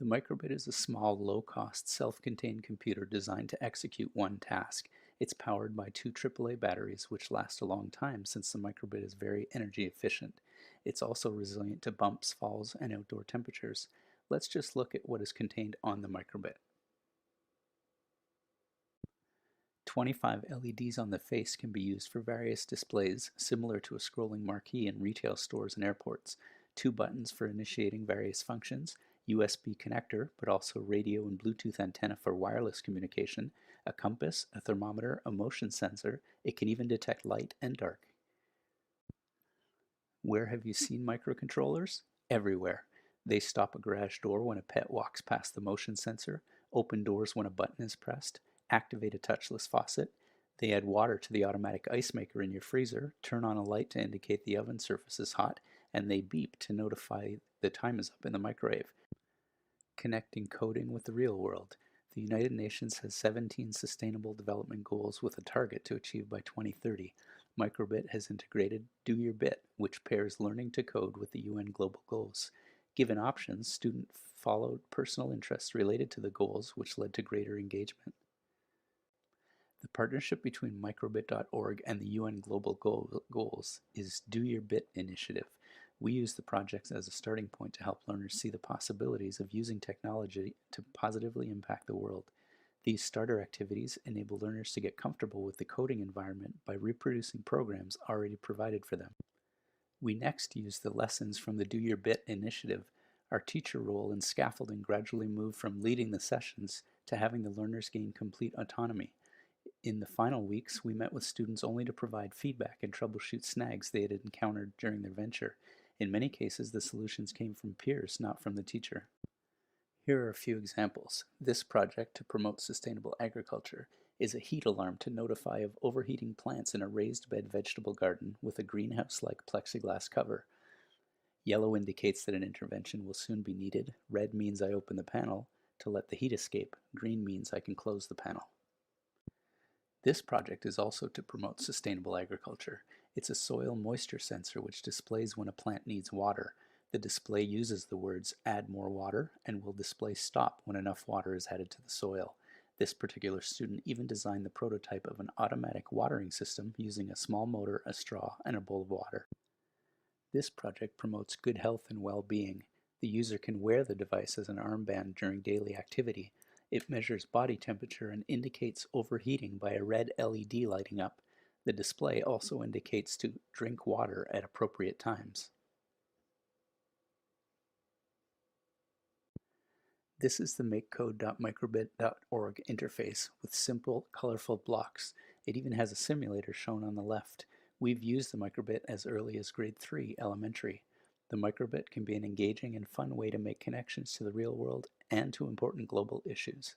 The Microbit is a small, low-cost, self-contained computer designed to execute one task. It's powered by two AAA batteries, which last a long time since the Microbit is very energy efficient. It's also resilient to bumps, falls, and outdoor temperatures. Let's just look at what is contained on the Microbit. 25 LEDs on the face can be used for various displays, similar to a scrolling marquee in retail stores and airports. Two buttons for initiating various functions, USB connector, but also radio and Bluetooth antenna for wireless communication, a compass, a thermometer, a motion sensor. It can even detect light and dark. Where have you seen microcontrollers? Everywhere. They stop a garage door when a pet walks past the motion sensor, open doors when a button is pressed, activate a touchless faucet. They add water to the automatic ice maker in your freezer, turn on a light to indicate the oven surface is hot, and they beep to notify the time is up in the microwave. Connecting coding with the real world. The United Nations has 17 Sustainable Development Goals with a target to achieve by 2030. Microbit has integrated Do Your Bit, which pairs learning to code with the UN Global Goals. Given options, students followed personal interests related to the goals, which led to greater engagement. The partnership between Microbit.org and the UN Global Goals is Do Your Bit initiative. We use the projects as a starting point to help learners see the possibilities of using technology to positively impact the world. These starter activities enable learners to get comfortable with the coding environment by reproducing programs already provided for them. We next use the lessons from the Do Your Bit initiative. Our teacher role in scaffolding gradually moved from leading the sessions to having the learners gain complete autonomy. In the final weeks, we met with students only to provide feedback and troubleshoot snags they had encountered during their venture. In many cases, the solutions came from peers, not from the teacher. Here are a few examples. This project to promote sustainable agriculture is a heat alarm to notify of overheating plants in a raised bed vegetable garden with a greenhouse-like plexiglass cover. Yellow indicates that an intervention will soon be needed. Red means I open the panel to let the heat escape. Green means I can close the panel. This project is also to promote sustainable agriculture. It's a soil moisture sensor which displays when a plant needs water. The display uses the words "add more water" and will display "stop" when enough water is added to the soil. This particular student even designed the prototype of an automatic watering system using a small motor, a straw, and a bowl of water. This project promotes good health and well-being. The user can wear the device as an armband during daily activity. It measures body temperature and indicates overheating by a red LED lighting up. The display also indicates to drink water at appropriate times. This is the makecode.microbit.org interface with simple, colorful blocks. It even has a simulator shown on the left. We've used the Microbit as early as grade 3 elementary. The Microbit can be an engaging and fun way to make connections to the real world and to important global issues.